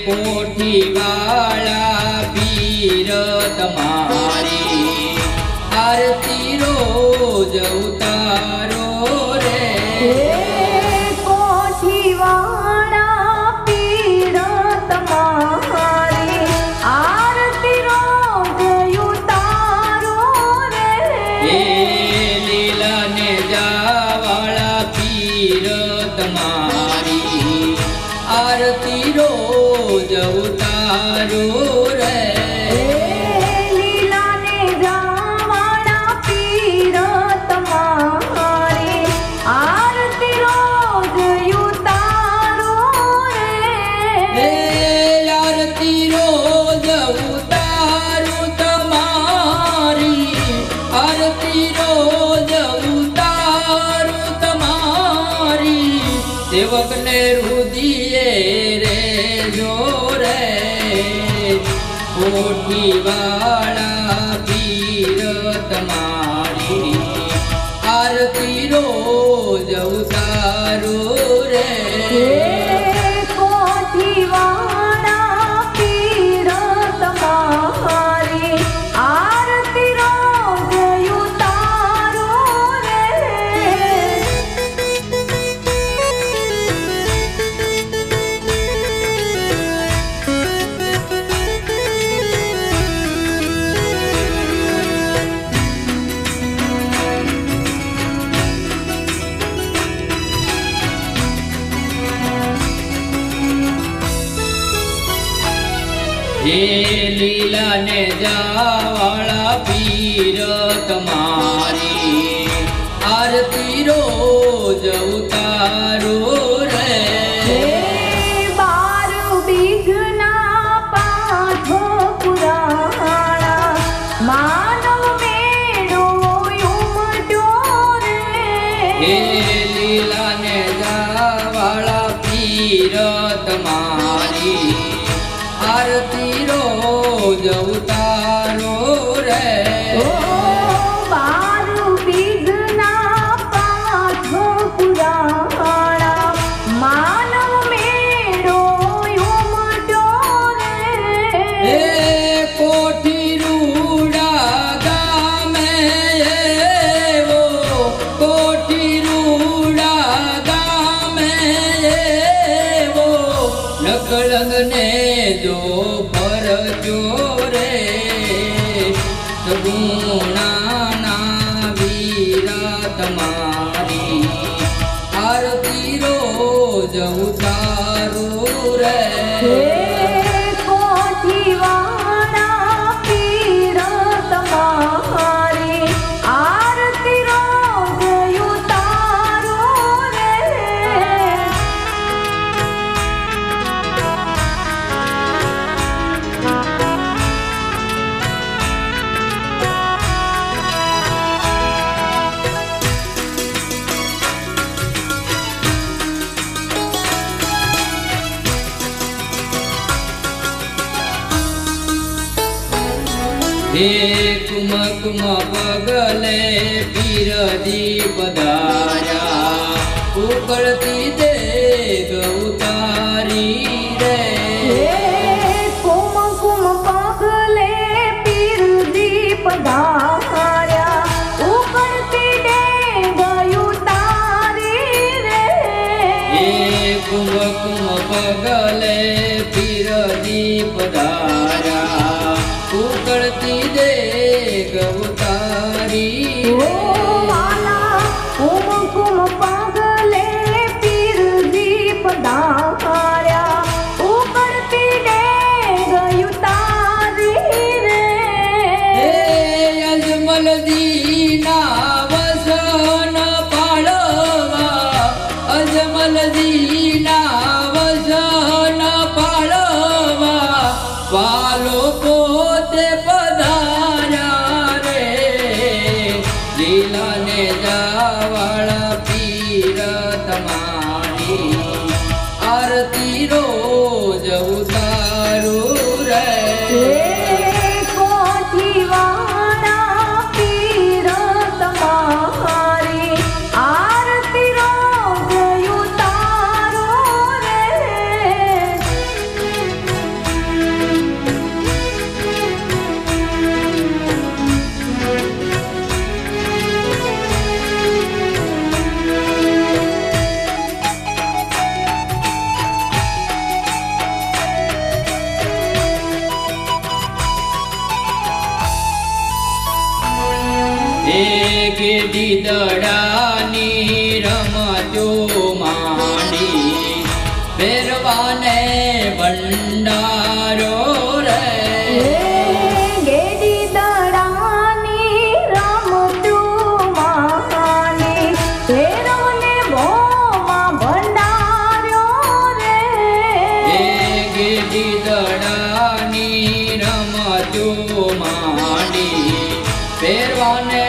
कोठी वाला पीर तमारी आरती रोज उतारो रे। कोठी वाला पीर तमारी आरती रोज उतारो रे। लीला ने जावाला पीर तमारी आरती रोज उतारो रे। लीला ने जावाला पीर तमारी आरती रोज उतारो रे। आरती रोज उतारो तमारी आरती रोज उतारो तमारी सेवक ने रुदिए रे जोरे। कोठी वाला पीर तमारी आरती रोज उतारो रे। कोठी वाला पीर तमारी आरती रोज उतारो लीला ने जावाला पीर तमारी आरती रोज उतारो रे। बारू बीजना पाथो पुराणा मानव मेड़ो उमटो रे। लीला ने जावाला पीर तमारी आरती रोज उतारो रे। बारू बीजना पाथो पुराणा मानव मेड़ो उमटो रे। कोठी रूड़ा गामे वो कोठी रूड़ा गामे वो नकलंग ने जो पर जोरे सगुणा ना वीरा तमारी आरती रोज उतारो रे। कोठी वाला पीर तमारी आरती रोज उतारो रे। कुम कुम पगले पीर दीप धारा उकलती देग उतारी रे। कुम कुम पगले पीर दीप धारा उकलती देग उतारी रे। कुम कुम पगले पीर दीप धारा उकलती देग उतारी वाला कुम कुम पगले पीर दीप धारा उकलती देग उतारी रे। अजमल दीना वसन पाळवा अजमल दीना वसन पाळवा वालो पोते पधारा रे। लीला ने जावाला पीर तमारी आरती रोज उतारो रे। कोठी वाला पीर तमारी आरती रोज उतारो रे। ગેડી દડાની રમતો માંડી ફેરવાને ભંડારો રે ગેડી દડાની રમતું માની ફેરવને ભોમાં ભંડાર્યો રે ગેડી દડાની રમતો માંડી ફેરવાને